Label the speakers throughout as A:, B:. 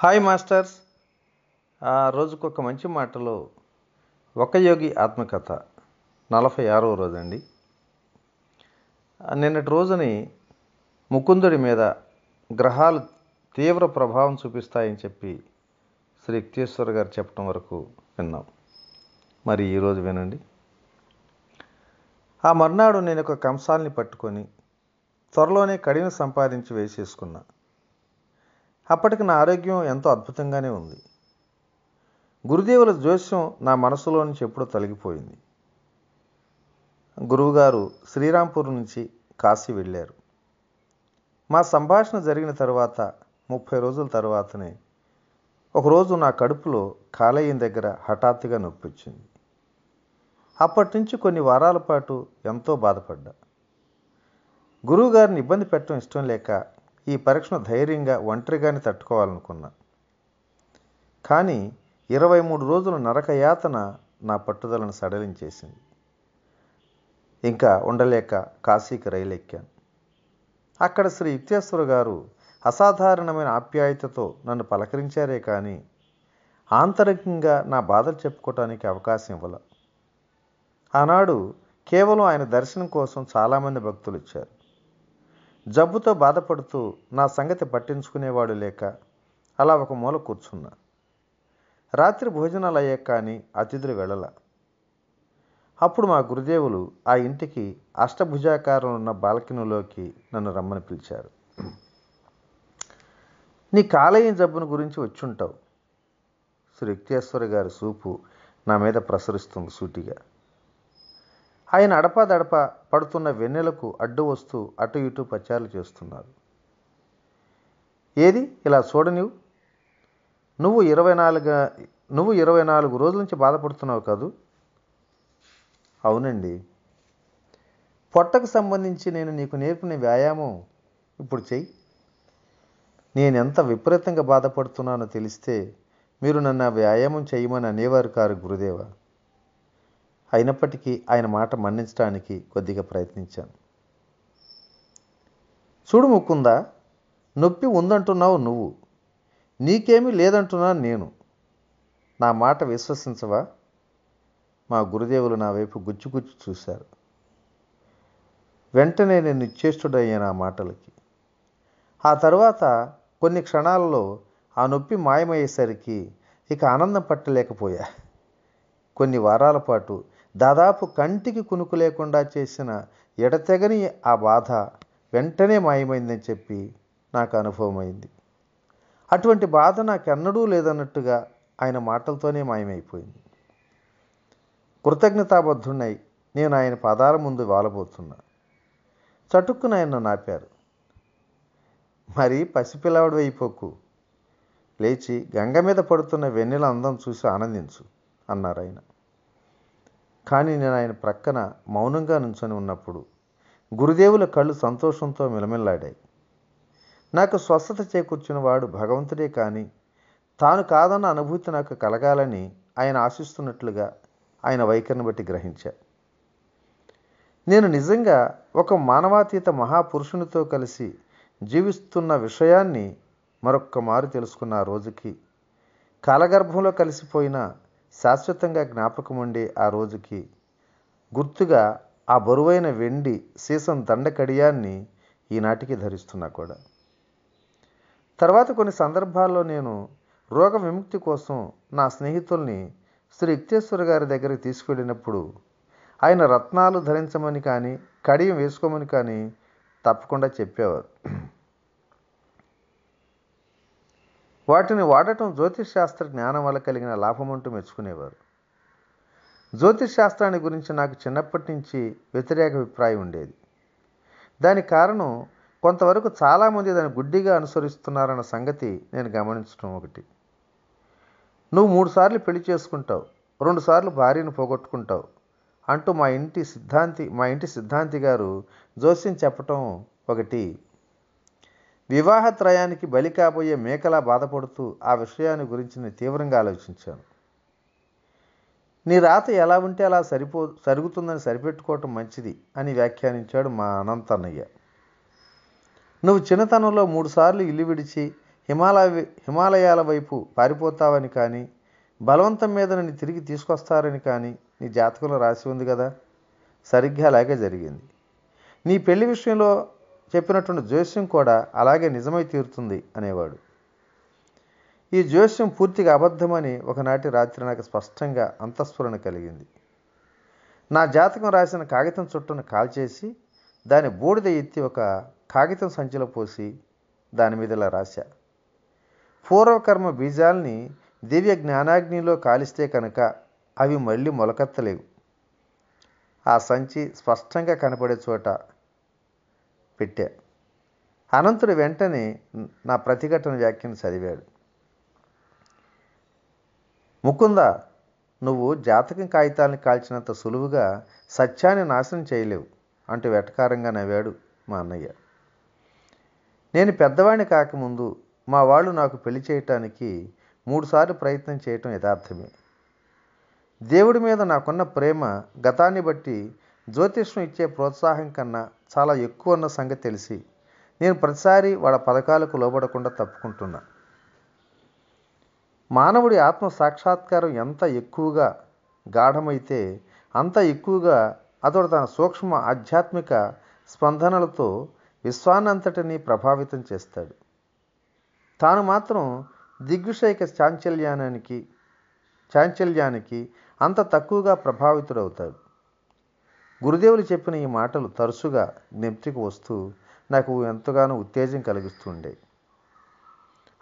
A: Hi masters. రోజుకొక మంచి మాటలో ఒక యోగి ఆత్మకథ 46వ రోజండి. నిన్నటి రోజుని ముకుందుడి మీద గ్రహాలు తీవ్ర ప్రభావం చూపిస్తాయని చెప్పి శ్రీ యుక్తేశ్వర గారు చెప్పడం వరకు విన్నాం. మరి ఈరోజు వినండి. ఆ మర్నాడు నేను ఒక కంసాల్ని పట్టుకొని త్వరలోనే కడిని సంపాదించి వేసేసుకున్నా. అప్పటికి నా ఆరోగ్యం ఎంతో అద్భుతంగానే ఉంది. గురుదేవుల జోస్యం నా మనసులో నుంచి ఎప్పుడో తొలగిపోయింది. గురువుగారు శ్రీరాంపూర్ నుంచి కాశీ వెళ్ళారు. మా సంభాషణ జరిగిన తర్వాత 30 రోజుల తర్వాతనే ఒకరోజు నా కడుపులో కాలేయం దగ్గర హఠాత్తుగా నొప్పి వచ్చింది. అప్పటి నుంచి కొన్ని వారాల పాటు ఎంతో బాధపడ్డా. గురువుగారిని ఇబ్బంది పెట్టడం ఇష్టం లేక ఈ పరీక్షను ధైర్యంగా ఒంటరిగానే తట్టుకోవాలనుకున్నా. కానీ 23 రోజుల నరకయాతన నా పట్టుదలను సడలించేసింది. ఇంకా ఉండలేక కాశీకి రైలు ఎక్కాను. అక్కడ శ్రీ యుక్తేశ్వర గారు అసాధారణమైన ఆప్యాయతతో నన్ను పలకరించారే కానీ ఆంతరికంగా నా బాధలు చెప్పుకోవటానికి అవకాశం ఇవ్వాల. ఆనాడు కేవలం ఆయన దర్శనం కోసం చాలామంది భక్తులు వచ్చారు. జబ్బుతో బాధపడుతూ నా సంగతి పట్టించుకునేవాడు లేక అలా ఒక మూల కూర్చున్నా. రాత్రి భోజనాలు అయ్యాక కానీ అతిథులు వెళ్ళల. అప్పుడు మా గురుదేవులు ఆ ఇంటికి అష్టభుజాకారం ఉన్న బాల్కనీలోకి నన్ను రమ్మని పిలిచారు. నీ కాలేయం జబ్బును గురించి వచ్చుంటావు. శ్రీ యుక్తేశ్వర గారి చూపు నా మీద ప్రసరిస్తుంది సూటిగా. ఆయన అడపాదడపా పడుతున్న వెన్నెలకు అడ్డు వస్తూ అటు ఇటు పచారులు చేస్తున్నారు. ఏది ఇలా చూడనివు, నువ్వు 24 రోజుల నుంచి బాధపడుతున్నావు కాదు? అవునండి. పొట్టకు సంబంధించి నేను నీకు నేర్పిన వ్యాయామం ఇప్పుడు చెయ్యి. నేనెంత విపరీతంగా బాధపడుతున్నానో తెలిస్తే మీరు నన్ను ఆ వ్యాయామం చేయమని అనేవారు కారు గురుదేవ. అయినప్పటికీ ఆయన మాట మన్నించడానికి కొద్దిగా ప్రయత్నించాను. చూడు ముకుందా, నొప్పి ఉందంటున్నావు నువ్వు, నీకేమీ లేదంటున్నాను నేను. నా మాట విశ్వసించవా? మా గురుదేవులు నా వైపు గుచ్చుగుచ్చి చూశారు. వెంటనే నేను నిశ్చేష్టుడయ్యాను ఆ మాటలకి. ఆ తర్వాత కొన్ని క్షణాలలో ఆ నొప్పి మాయమయ్యేసరికి ఇక ఆనందం పట్టలేకపోయా. కొన్ని వారాల పాటు దాదాపు కంటికి కునుకు లేకుండా చేసిన ఎడతెగని ఆ బాధ వెంటనే మాయమైందని చెప్పి నాకు అనుభవమైంది. అటువంటి బాధ నాకెన్నడూ లేదన్నట్టుగా ఆయన మాటలతోనే మాయమైపోయింది. కృతజ్ఞతాబద్ధున్నై నేను ఆయన పాదాల ముందు వాలబోతున్నా. చటుక్కున ఆయన నాపారు. మరి పసిపిల్లవాడు అయిపోకు, లేచి గంగ మీద పడుతున్న వెన్నెల అందం చూసి ఆనందించు అన్నారు ఆయన. కానీ నేను ఆయన ప్రక్కన మౌనంగా నుంచొని ఉన్నప్పుడు గురుదేవుల కళ్ళు సంతోషంతో మిలమిల్లాడాయి. నాకు స్వస్థత చేకూర్చిన వాడు భగవంతుడే కానీ తాను కాదన్న అనుభూతి నాకు కలగాలని ఆయన ఆశిస్తున్నట్లుగా ఆయన వైఖరిని బట్టి గ్రహించా. నేను నిజంగా ఒక మానవాతీత మహాపురుషునితో కలిసి జీవిస్తున్న విషయాన్ని మరొక్క మారు తెలుసుకున్న ఆ రోజుకి, కాలగర్భంలో కలిసిపోయిన శాశ్వతంగా జ్ఞాపకం ఉండే ఆ రోజుకి గుర్తుగా ఆ బరువైన వెండి సీసం దండకడియాన్ని ఈనాటికి ధరిస్తున్నా కూడా. తర్వాత కొన్ని సందర్భాల్లో నేను రోగ విముక్తి కోసం నా స్నేహితుల్ని శ్రీ యుక్తేశ్వర గారి దగ్గరికి తీసుకువెళ్ళినప్పుడు ఆయన రత్నాలు ధరించమని కానీ కడియం వేసుకోమని కానీ తప్పకుండా చెప్పేవారు. వాటిని వాడటం జ్యోతిష్ శాస్త్ర జ్ఞానం వల్ల కలిగిన లాభమంటూ మెచ్చుకునేవారు. జ్యోతిష్ శాస్త్రాన్ని గురించి నాకు చిన్నప్పటి నుంచి వ్యతిరేక అభిప్రాయం ఉండేది. దానికి కారణం కొంతవరకు చాలామంది దాన్ని గుడ్డిగా అనుసరిస్తున్నారన్న సంగతి నేను గమనించడం ఒకటి. నువ్వు 3 సార్లు పెళ్లి చేసుకుంటావు, 2 సార్లు భార్యను పోగొట్టుకుంటావు అంటూ మా ఇంటి సిద్ధాంతి గారు జోస్యం చెప్పటం ఒకటి. వివాహత్రయానికి బలి కాబోయే మేకలా బాధపడుతూ ఆ విషయాన్ని గురించి నేను తీవ్రంగా ఆలోచించాను. నీ రాత ఎలా ఉంటే అలా సరుగుతుందని సరిపెట్టుకోవటం మంచిది అని వ్యాఖ్యానించాడు మా అనంతన్నయ్య. నువ్వు చిన్నతనంలో 3 సార్లు ఇల్లు విడిచి హిమాలయాల వైపు పారిపోతావని కానీ, బలవంతం మీద నిన్ను తిరిగి తీసుకొస్తారని కానీ నీ జాతకంలో రాసి ఉంది కదా. సరిగ్గా అలాగే జరిగింది. నీ పెళ్లి విషయంలో చెప్పినటువంటి జోస్యం కూడా అలాగే నిజమై తీరుతుంది అనేవాడు. ఈ జోస్యం పూర్తిగా అబద్ధమని ఒకనాటి రాత్రి నాకు స్పష్టంగా అంతఃస్ఫురణ కలిగింది. నా జాతకం రాసిన కాగితం చుట్టను కాల్చేసి దాని బూడిద ఎత్తి ఒక కాగితం సంచిలో పోసి దాని మీద ఇలా రాశా: పూర్వకర్మ బీజాల్ని దివ్య జ్ఞానాగ్నిలో కాలిస్తే కనుక అవి మళ్ళీ మొలకెత్తలేవు. ఆ సంచి స్పష్టంగా కనపడే చోట పెట్టా. అనంతుడు వెంటనే నా ప్రతిఘటన వ్యాఖ్యను చదివాడు. ముకుంద, నువ్వు జాతకం కాగితాలని కాల్చినంత సులువుగా సత్యాన్ని నాశనం చేయలేవు అంటూ వెటకారంగా నవ్వాడు మా అన్నయ్య. నేను పెద్దవాడిని కాకముందు మా వాళ్ళు నాకు పెళ్లి చేయటానికి 3 సార్లు ప్రయత్నం చేయటం యథార్థమే. దేవుడి మీద నాకున్న ప్రేమ గతాన్ని బట్టి జ్యోతిష్యం ఇచ్చే ప్రోత్సాహం కన్నా చాలా ఎక్కువ ఉన్న సంగతి తెలిసి నేను ప్రతిసారి వాళ్ళ పథకాలకు లోబడకుండా తప్పుకుంటున్నా. మానవుడి ఆత్మ సాక్షాత్కారం ఎంత ఎక్కువగా గాఢమైతే అంత ఎక్కువగా అతడు తన సూక్ష్మ ఆధ్యాత్మిక స్పందనలతో విశ్వాన్నంతటినీ ప్రభావితం చేస్తాడు. తాను మాత్రం దిగ్విషయక చాంచల్యానికి అంత తక్కువగా ప్రభావితుడవుతాడు. గురుదేవులు చెప్పిన ఈ మాటలు తరచుగా జ్ఞప్తికి వస్తూ నాకు ఎంతగానో ఉత్తేజం కలిగిస్తుండే.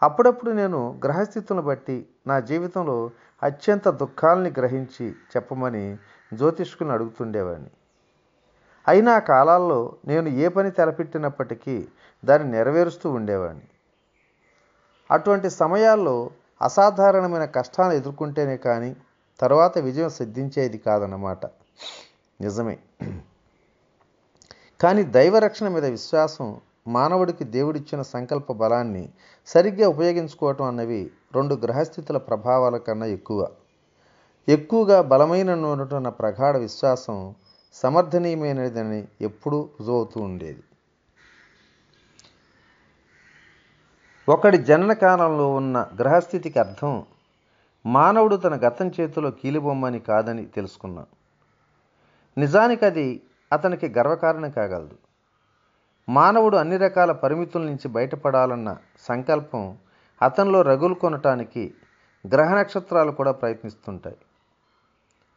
A: అప్పుడప్పుడు నేను గ్రహస్థితులను బట్టి నా జీవితంలో అత్యంత దుఃఖాలని గ్రహించి చెప్పమని జ్యోతిష్కుని అడుగుతుండేవాడిని. అయినా కాలాల్లో నేను ఏ పని తలపెట్టినప్పటికీ దాన్ని నెరవేరుస్తూ ఉండేవాడిని. అటువంటి సమయాల్లో అసాధారణమైన కష్టాలు ఎదుర్కొంటేనే కానీ తర్వాత విజయం సిద్ధించేది కాదన్నమాట. నిజమే. కానీ దైవరక్షణ మీద విశ్వాసం, మానవుడికి దేవుడిచ్చిన సంకల్ప బలాన్ని సరిగ్గా ఉపయోగించుకోవటం అన్నవి 2 గ్రహస్థితుల ప్రభావాల కన్నా ఎక్కువగా బలమైన ప్రగాఢ విశ్వాసం సమర్థనీయమైనదని ఎప్పుడూ రుజువవుతూ ఉండేది. ఒకడి జనన కాలంలో ఉన్న గ్రహస్థితికి అర్థం మానవుడు తన గతం చేతిలో కీలుబొమ్మని కాదని తెలుసుకున్నా. నిజానికి అది అతనికి గర్వకారణం కాగలదు. మానవుడు అన్ని రకాల పరిమితుల నుంచి బయటపడాలన్న సంకల్పం అతనిలో రగులుకొనటానికి గ్రహ నక్షత్రాలు కూడా ప్రయత్నిస్తుంటాయి.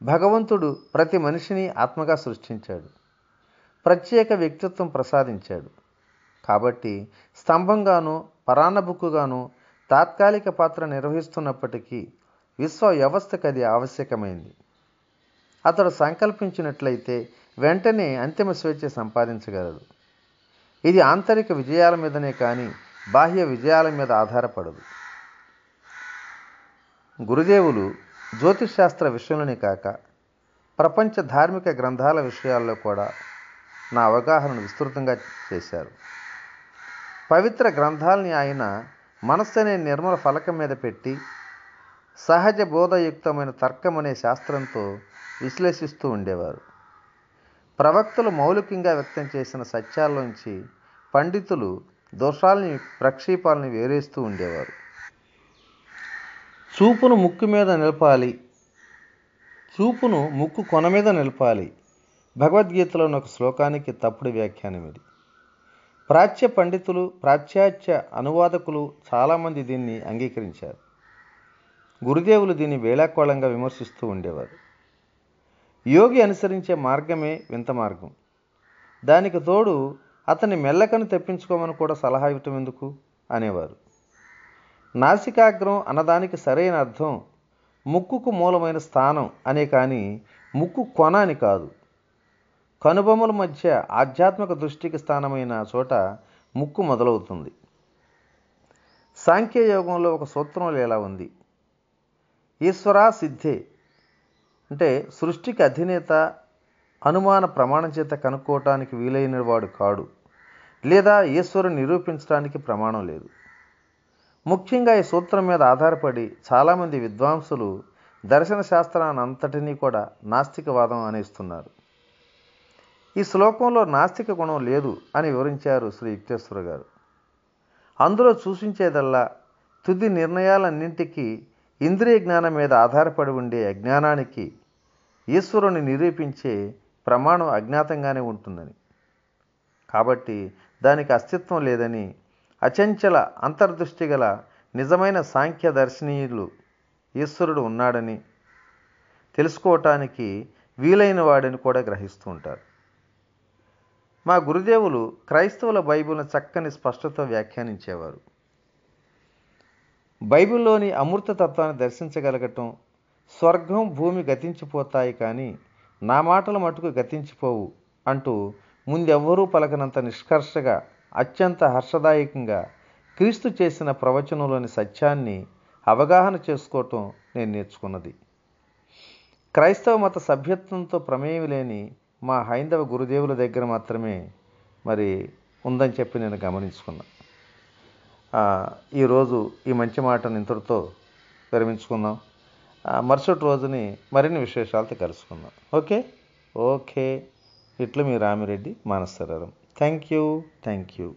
A: భగవంతుడు ప్రతి మనిషిని ఆత్మగా సృష్టించాడు. ప్రత్యేక వ్యక్తిత్వం ప్రసాదించాడు. కాబట్టి స్తంభంగానూ పరాన్నబుక్కుగానూ తాత్కాలిక పాత్ర నిర్వహిస్తున్నప్పటికీ విశ్వ వ్యవస్థకు అది ఆవశ్యకమైంది. అతడు సంకల్పించినట్లయితే వెంటనే అంతిమ స్వేచ్ఛ సంపాదించగలడు. ఇది ఆంతరిక విజయాల మీదనే కానీ బాహ్య విజయాల మీద ఆధారపడదు. గురుదేవులు జ్యోతిషశాస్త్ర విషయంలోనే కాక ప్రపంచ ధార్మిక గ్రంథాల విషయాల్లో కూడా నా అవగాహనను విస్తృతంగా చేశారు. పవిత్ర గ్రంథాలని ఆయన మనస్సు అనే నిర్మల ఫలకం మీద పెట్టి సహజ బోధయుక్తమైన తర్కం అనే శాస్త్రంతో విశ్లేషిస్తూ ఉండేవారు. ప్రవక్తలు మౌలికంగా వ్యక్తం చేసిన సత్యాల్లోంచి పండితులు దోషాలని ప్రక్షేపాలని వేరేస్తూ ఉండేవారు. చూపును ముక్కు కొన మీద నిలపాలి. భగవద్గీతలోని ఒక శ్లోకానికి తప్పుడు వ్యాఖ్యానం ఇది. ప్రాచ్య పండితులు, పాశ్చాత్య అనువాదకులు చాలామంది దీన్ని అంగీకరించారు. గురుదేవులు దీన్ని వేళాకోళంగా విమర్శిస్తూ ఉండేవారు. యోగి అనుసరించే మార్గమే వింత మార్గం. దానికి తోడు అతన్ని మెల్లకను తెప్పించుకోమని కూడా సలహా ఇవ్వటం ఎందుకు అనేవారు. నాసికాగ్రం అన్నదానికి సరైన అర్థం ముక్కుకు మూలమైన స్థానం అనే కానీ ముక్కు కొన అని కాదు. కనుబొమ్మల మధ్య ఆధ్యాత్మిక దృష్టికి స్థానమైన చోట ముక్కు మొదలవుతుంది. సాంఖ్యయోగంలో ఒక సూత్రంలో ఇలా ఉంది: ఈశ్వరా సిద్ధే, అంటే సృష్టికి అధినేత అనుమాన ప్రమాణం చేత కనుక్కోవటానికి వీలైన వాడు కాడు, లేదా ఈశ్వరుని నిరూపించడానికి ప్రమాణం లేదు. ముఖ్యంగా ఈ సూత్రం మీద ఆధారపడి చాలామంది విద్వాంసులు దర్శన శాస్త్రాన్ని అంతటినీ కూడా నాస్తికవాదం అనేస్తున్నారు. ఈ శ్లోకంలో నాస్తిక గుణం లేదు అని వివరించారు శ్రీ యుక్తేశ్వర గారు. అందులో సూచించేదల్లా తుది నిర్ణయాలన్నింటికీ ఇంద్రియ జ్ఞానం మీద ఆధారపడి ఉండే అజ్ఞానానికి ఈశ్వరుని నిరూపించే ప్రమాణం అజ్ఞాతంగానే ఉంటుందని, కాబట్టి దానికి అస్తిత్వం లేదని అచంచల అంతర్దృష్టి గల నిజమైన సాంఖ్య దర్శనీయులు ఈశ్వరుడు ఉన్నాడని తెలుసుకోవటానికి వీలైన వాడని కూడా గ్రహిస్తూ ఉంటారు. మా గురుదేవులు క్రైస్తవుల బైబిల్ను చక్కని స్పష్టత వ్యాఖ్యానించేవారు. బైబిల్లోని అమృతతత్వాన్ని దర్శించగలగటం, స్వర్గం భూమి గతించిపోతాయి కానీ నా మాటల మటుకు గతించిపోవు అంటూ ముందెవ్వరూ పలకనంత నిష్కర్షగా, అత్యంత హర్షదాయకంగా క్రీస్తు చేసిన ప్రవచనంలోని సత్యాన్ని అవగాహన చేసుకోవటం నేను నేర్చుకున్నది. క్రైస్తవ మత సభ్యత్వంతో ప్రమేయం లేని మా హైందవ గురుదేవుల దగ్గర మాత్రమే మరి ఉందని చెప్పి నేను గమనించుకున్నా. ఈరోజు ఈ మంచి మాటను ఇంతటితో విరమించుకుందాం. మరుసటి రోజుని మరిన్ని విశేషాలతో కలుసుకుందాం. ఓకే. ఇట్లు మీ రామిరెడ్డి మానసరోవరం. Thank you.